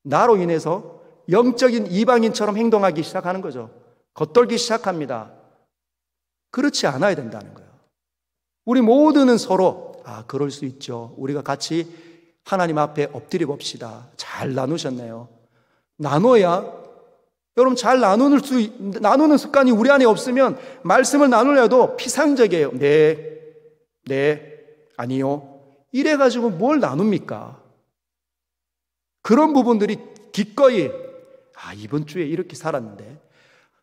나로 인해서 영적인 이방인처럼 행동하기 시작하는 거죠. 겉돌기 시작합니다. 그렇지 않아야 된다는 거예요. 우리 모두는 서로 그럴 수 있죠. 우리가 같이 하나님 앞에 엎드려 봅시다. 잘 나누셨네요. 나눠야, 여러분, 잘 나누는 습관이 우리 안에 없으면 말씀을 나누려도 피상적이에요. 네, 아니요. 이래가지고 뭘 나눕니까? 그런 부분들이 기꺼이 이번 주에 이렇게 살았는데,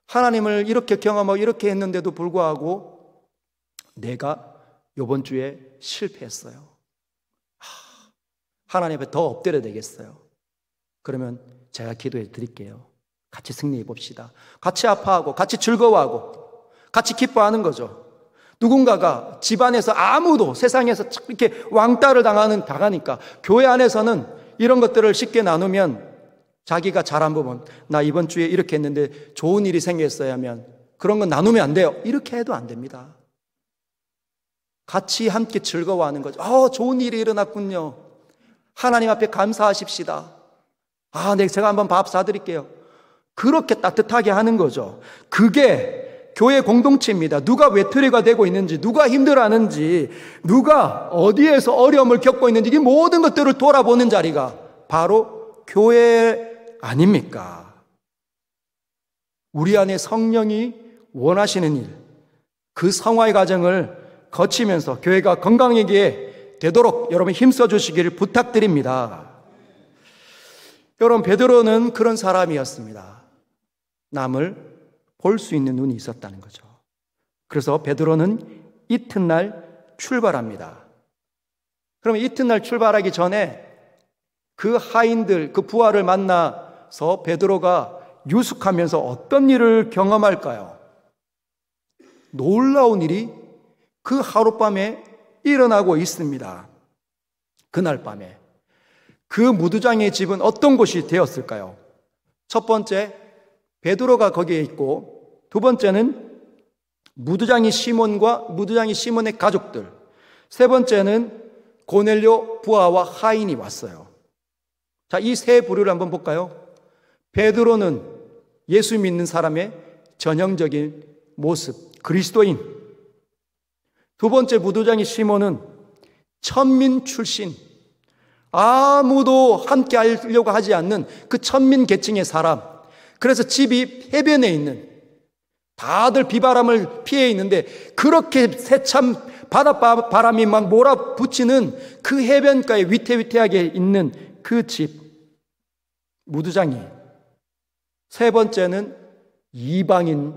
하나님을 이렇게 경험하고 이렇게 했는데도 불구하고 내가 이번 주에 실패했어요. 하나님 앞에 더 엎드려야 되겠어요. 그러면 제가 기도해 드릴게요. 같이 승리해 봅시다. 같이 아파하고 같이 즐거워하고 같이 기뻐하는 거죠. 누군가가 집안에서 아무도 세상에서 이렇게 왕따를 당하니까 교회 안에서는 이런 것들을 쉽게 나누면 자기가 잘한 부분, 나 이번 주에 이렇게 했는데 좋은 일이 생겼어야 하면 그런 건 나누면 안 돼요. 이렇게 해도 안 됩니다. 같이 함께 즐거워하는 거죠. 좋은 일이 일어났군요. 하나님 앞에 감사하십시다. 네, 제가 한번 밥 사드릴게요. 그렇게 따뜻하게 하는 거죠. 그게 교회 공동체입니다. 누가 외톨이가 되고 있는지, 누가 힘들어하는지, 누가 어디에서 어려움을 겪고 있는지, 이 모든 것들을 돌아보는 자리가 바로 교회 아닙니까? 우리 안에 성령이 원하시는 일, 그 성화의 과정을 거치면서 교회가 건강하게 되도록 여러분 힘써 주시기를 부탁드립니다. 여러분, 베드로는 그런 사람이었습니다. 남을 볼 수 있는 눈이 있었다는 거죠. 그래서 베드로는 이튿날 출발합니다. 그러면 이튿날 출발하기 전에 그 하인들, 그 부하를 만나서 베드로가 유숙하면서 어떤 일을 경험할까요? 놀라운 일이 그 하룻밤에 일어나고 있습니다. 그날 밤에 그 무두장의 집은 어떤 곳이 되었을까요? 첫 번째, 베드로가 거기에 있고, 두 번째는 무두장이 시몬의 가족들, 세 번째는 고넬료 부하와 하인이 왔어요. 자, 이 세 부류를 한번 볼까요? 베드로는 예수 믿는 사람의 전형적인 모습, 그리스도인. 두 번째 무두장이 시몬은 천민 출신, 아무도 함께 하려고 하지 않는 그 천민 계층의 사람. 그래서 집이 해변에 있는, 다들 비바람을 피해 있는데 그렇게 세찬 바닷바람이 막 몰아붙이는 그 해변가에 위태위태하게 있는 그 집, 무두장이. 세 번째는 이방인,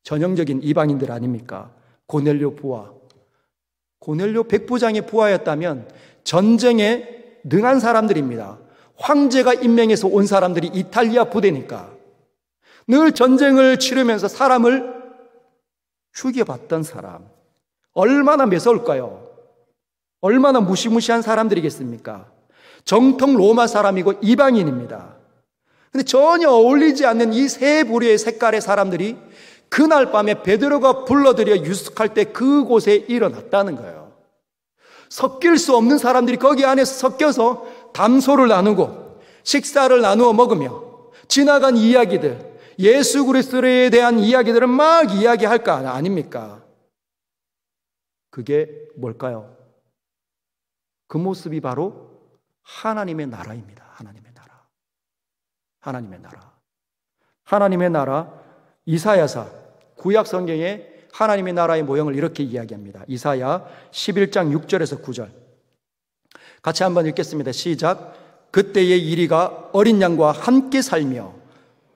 전형적인 이방인들 아닙니까? 고넬료 부하. 고넬료 백부장의 부하였다면 전쟁에 능한 사람들입니다. 황제가 임명해서 온 사람들이 이탈리아 부대니까 늘 전쟁을 치르면서 사람을 죽여봤던 사람. 얼마나 매서울까요? 얼마나 무시무시한 사람들이겠습니까? 정통 로마 사람이고 이방인입니다. 근데 전혀 어울리지 않는 이 세 부류의 색깔의 사람들이 그날 밤에 베드로가 불러들여 유숙할 때 그곳에 일어났다는 거예요. 섞일 수 없는 사람들이 거기 안에서 섞여서 담소를 나누고 식사를 나누어 먹으며 지나간 이야기들, 예수 그리스도에 대한 이야기들을 막 이야기할 거 아닙니까? 그게 뭘까요? 그 모습이 바로 하나님의 나라입니다. 하나님의 나라. 하나님의 나라. 하나님의 나라. 이사야서 구약 성경에 하나님의 나라의 모형을 이렇게 이야기합니다. 이사야 11장 6절에서 9절. 같이 한번 읽겠습니다. 시작. 그때의 이리가 어린 양과 함께 살며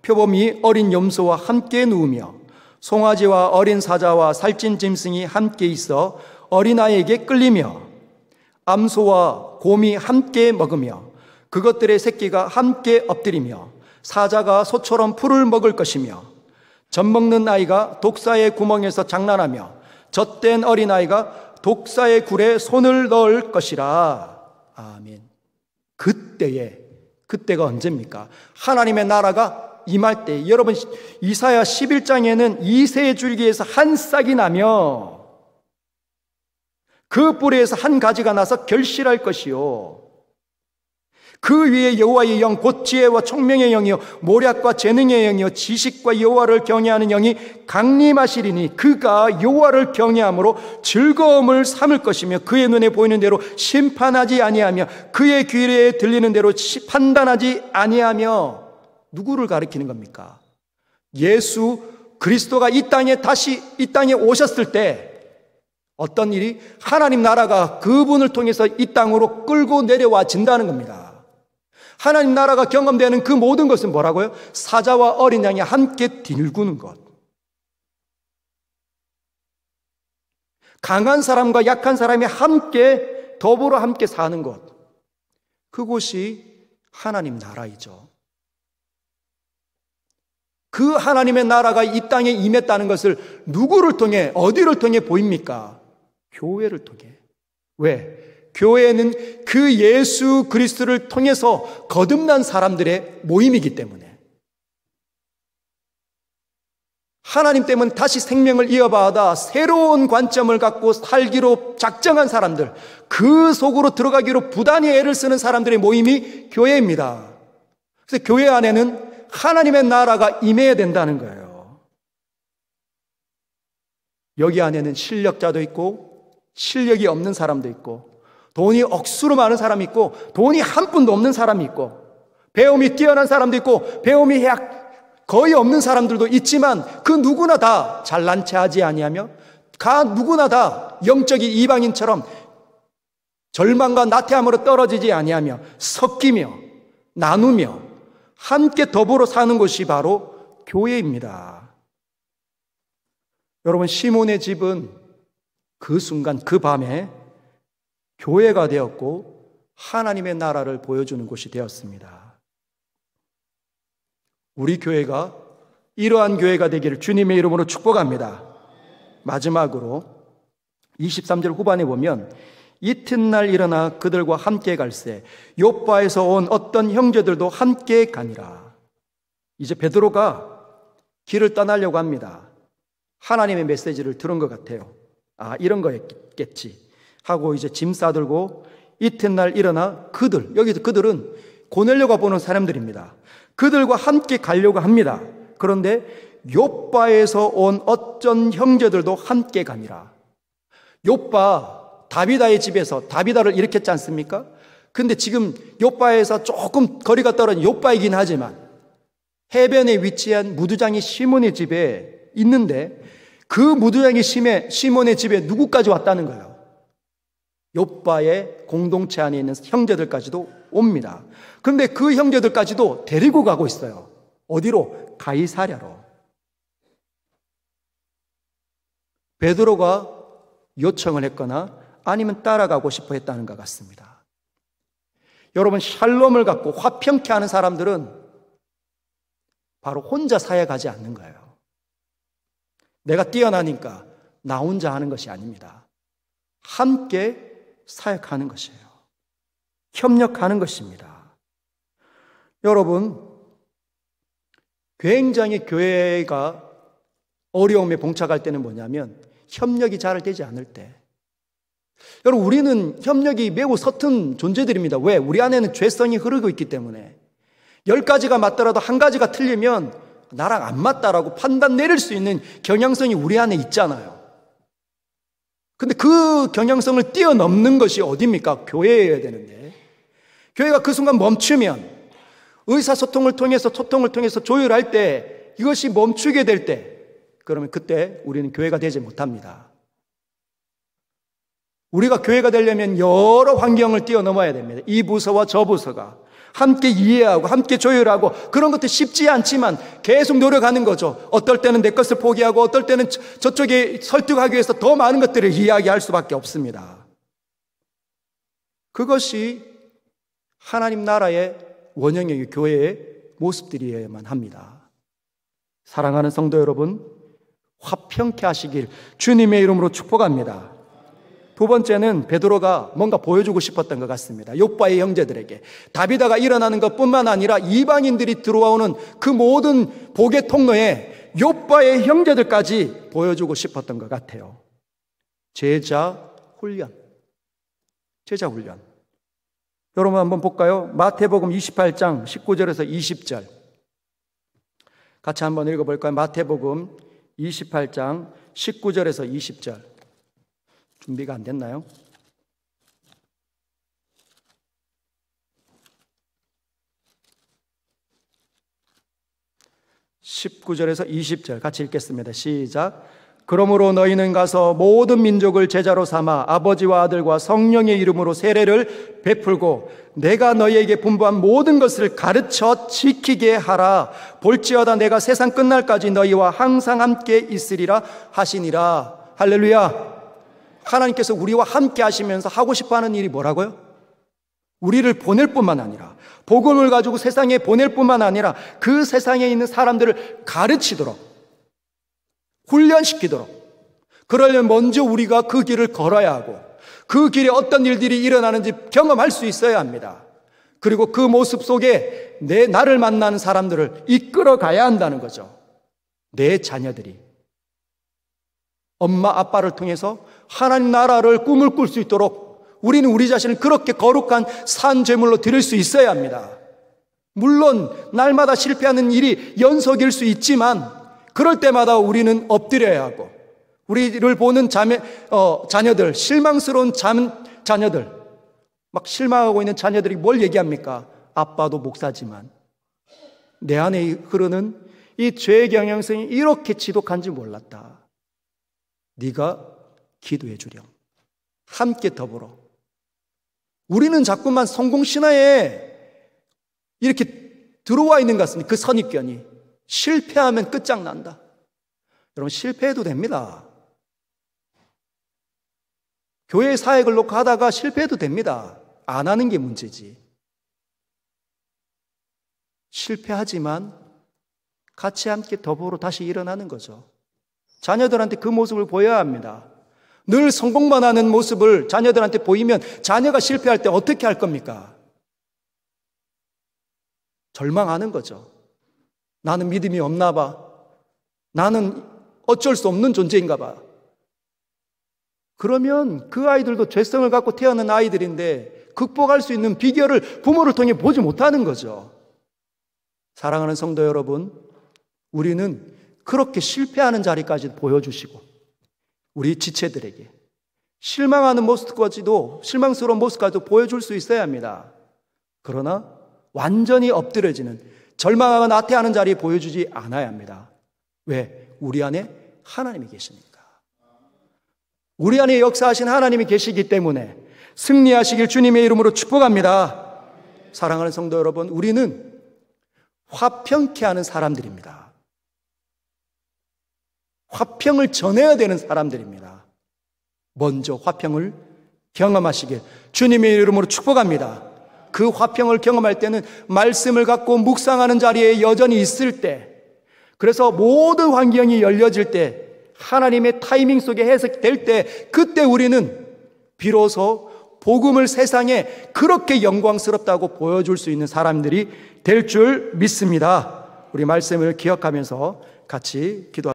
표범이 어린 염소와 함께 누우며 송아지와 어린 사자와 살찐 짐승이 함께 있어 어린아이에게 끌리며 암소와 곰이 함께 먹으며 그것들의 새끼가 함께 엎드리며 사자가 소처럼 풀을 먹을 것이며 젖먹는 아이가 독사의 구멍에서 장난하며 젖된 어린아이가 독사의 굴에 손을 넣을 것이라. 아멘. 그때가 언제입니까? 하나님의 나라가 임할 때. 여러분, 이사야 11장에는 이새의 줄기에서 한 싹이 나며 그 뿌리에서 한 가지가 나서 결실할 것이요 그 위에 여호와의 영 곧 지혜와 총명의 영이요 모략과 재능의 영이요 지식과 여호와를 경외하는 영이 강림하시리니 그가 여호와를 경외함으로 즐거움을 삼을 것이며 그의 눈에 보이는 대로 심판하지 아니하며 그의 귀에 들리는 대로 판단하지 아니하며. 누구를 가리키는 겁니까? 예수 그리스도가 이 땅에 오셨을 때 어떤 일이? 하나님 나라가 그분을 통해서 이 땅으로 끌고 내려와진다는 겁니다. 하나님 나라가 경험되는 그 모든 것은 뭐라고요? 사자와 어린 양이 함께 뒹구는 것. 강한 사람과 약한 사람이 함께 더불어 함께 사는 것. 그곳이 하나님 나라이죠. 그 하나님의 나라가 이 땅에 임했다는 것을 누구를 통해, 어디를 통해 보입니까? 교회를 통해. 왜? 교회는 그 예수 그리스도를 통해서 거듭난 사람들의 모임이기 때문에. 하나님 때문에 다시 생명을 이어받아 새로운 관점을 갖고 살기로 작정한 사람들, 그 속으로 들어가기로 부단히 애를 쓰는 사람들의 모임이 교회입니다. 그래서 교회 안에는 하나님의 나라가 임해야 된다는 거예요. 여기 안에는 실력자도 있고 실력이 없는 사람도 있고 돈이 억수로 많은 사람이 있고 돈이 한 푼도 없는 사람이 있고 배움이 뛰어난 사람도 있고 배움이 거의 없는 사람들도 있지만 그 누구나 다 잘난 체 하지 아니하며 누구나 다 영적인 이방인처럼 절망과 나태함으로 떨어지지 아니하며 섞이며 나누며 함께 더불어 사는 곳이 바로 교회입니다. 여러분, 시몬의 집은 그 순간 그 밤에 교회가 되었고 하나님의 나라를 보여주는 곳이 되었습니다. 우리 교회가 이러한 교회가 되기를 주님의 이름으로 축복합니다. 마지막으로 23절 후반에 보면 이튿날 일어나 그들과 함께 갈새 요빠에서 온 어떤 형제들도 함께 가니라. 이제 베드로가 길을 떠나려고 합니다. 하나님의 메시지를 들은 것 같아요. 이런 거였겠지 하고 이제 짐 싸들고 이튿날 일어나 여기서 그들은 고넬료가 보는 사람들입니다. 그들과 함께 가려고 합니다. 그런데 요빠에서 온 어떤 형제들도 함께 가니라. 요빠, 다비다의 집에서 다비다를 일으켰지 않습니까? 근데 지금 요빠에서 조금 거리가 떨어진 요빠이긴 하지만 해변에 위치한 무두장이 시몬의 집에 있는데 그 무두장이 시몬의 집에 누구까지 왔다는 거예요? 요빠의 공동체 안에 있는 형제들까지도 옵니다. 그런데 그 형제들까지도 데리고 가고 있어요. 어디로? 가이사랴로. 베드로가 요청을 했거나 아니면 따라가고 싶어 했다는 것 같습니다. 여러분, 샬롬을 갖고 화평케 하는 사람들은 바로 혼자 사역하지 않는 거예요. 내가 뛰어나니까 나 혼자 하는 것이 아닙니다. 함께 사역하는 것이에요. 협력하는 것입니다. 여러분, 굉장히 교회가 어려움에 봉착할 때는 뭐냐면 협력이 잘 되지 않을 때. 여러분, 우리는 협력이 매우 서툰 존재들입니다. 왜? 우리 안에는 죄성이 흐르고 있기 때문에 10가지가 맞더라도 한 가지가 틀리면 나랑 안 맞다라고 판단 내릴 수 있는 경향성이 우리 안에 있잖아요. 근데 그 경향성을 뛰어넘는 것이 어디입니까? 교회여야 되는데 교회가 그 순간 멈추면 의사소통을 통해서 조율할 때 이것이 멈추게 될 때 그러면 그때 우리는 교회가 되지 못합니다. 우리가 교회가 되려면 여러 환경을 뛰어넘어야 됩니다. 이 부서와 저 부서가 함께 이해하고 함께 조율하고 그런 것도 쉽지 않지만 계속 노력하는 거죠. 어떨 때는 내 것을 포기하고 어떨 때는 저쪽에 설득하기 위해서 더 많은 것들을 이야기할 수밖에 없습니다. 그것이 하나님 나라의 원형의 교회의 모습들이어야만 합니다. 사랑하는 성도 여러분, 화평케 하시길 주님의 이름으로 축복합니다. 두 번째는 베드로가 뭔가 보여주고 싶었던 것 같습니다. 요빠의 형제들에게 다비다가 일어나는 것뿐만 아니라 이방인들이 들어오는 그 모든 복의 통로에 요빠의 형제들까지 보여주고 싶었던 것 같아요. 제자 훈련. 여러분 한번 볼까요? 마태복음 28장 19절에서 20절 같이 한번 읽어볼까요? 마태복음 28장 19절에서 20절 준비가 안 됐나요? (19절에서 20절) 같이 읽겠습니다. 시작. 그러므로 너희는 가서 모든 민족을 제자로 삼아 아버지와 아들과 성령의 이름으로 세례를 베풀고 내가 너희에게 분부한 모든 것을 가르쳐 지키게 하라. 볼지어다 내가 세상 끝날까지 너희와 항상 함께 있으리라 하시니라. 할렐루야. 하나님께서 우리와 함께 하시면서 하고 싶어하는 일이 뭐라고요? 우리를 보낼 뿐만 아니라 복음을 가지고 세상에 보낼 뿐만 아니라 그 세상에 있는 사람들을 가르치도록 훈련시키도록 그러려면 먼저 우리가 그 길을 걸어야 하고 그 길에 어떤 일들이 일어나는지 경험할 수 있어야 합니다. 그리고 그 모습 속에 나를 만나는 사람들을 이끌어 가야 한다는 거죠. 내 자녀들이 엄마 아빠를 통해서 하나님 나라를 꿈을 꿀 수 있도록 우리는 우리 자신을 그렇게 거룩한 산제물로 드릴 수 있어야 합니다. 물론 날마다 실패하는 일이 연속일 수 있지만 그럴 때마다 우리는 엎드려야 하고, 우리를 보는 자녀들, 실망스러운 자녀들, 막 실망하고 있는 자녀들이 뭘 얘기합니까? 아빠도 목사지만 내 안에 흐르는 이 죄의 경향성이 이렇게 지독한지 몰랐다. 네가 기도해 주렴. 함께 더불어. 우리는 자꾸만 성공신화에 이렇게 들어와 있는 것 같습니다. 그 선입견이. 실패하면 끝장난다. 여러분, 실패해도 됩니다. 교회 사역을 놓고 하다가 실패해도 됩니다. 안 하는 게 문제지. 실패하지만 같이 함께 더불어 다시 일어나는 거죠. 자녀들한테 그 모습을 보여야 합니다. 늘 성공만 하는 모습을 자녀들한테 보이면 자녀가 실패할 때 어떻게 할 겁니까? 절망하는 거죠. 나는 믿음이 없나 봐. 나는 어쩔 수 없는 존재인가 봐. 그러면 그 아이들도 죄성을 갖고 태어난 아이들인데 극복할 수 있는 비결을 부모를 통해 보지 못하는 거죠. 사랑하는 성도 여러분, 우리는 그렇게 실패하는 자리까지 보여주시고 우리 지체들에게 실망하는 모습까지도, 실망스러운 모습까지도 보여줄 수 있어야 합니다. 그러나 완전히 엎드려지는, 절망하고 나태하는 자리 보여주지 않아야 합니다. 왜? 우리 안에 하나님이 계시니까. 우리 안에 역사하신 하나님이 계시기 때문에 승리하시길 주님의 이름으로 축복합니다. 사랑하는 성도 여러분, 우리는 화평케 하는 사람들입니다. 화평을 전해야 되는 사람들입니다. 먼저 화평을 경험하시길 주님의 이름으로 축복합니다. 그 화평을 경험할 때는 말씀을 갖고 묵상하는 자리에 여전히 있을 때, 그래서 모든 환경이 열려질 때, 하나님의 타이밍 속에 해석될 때, 그때 우리는 비로소 복음을 세상에 그렇게 영광스럽다고 보여줄 수 있는 사람들이 될 줄 믿습니다. 우리 말씀을 기억하면서 같이 기도합니다.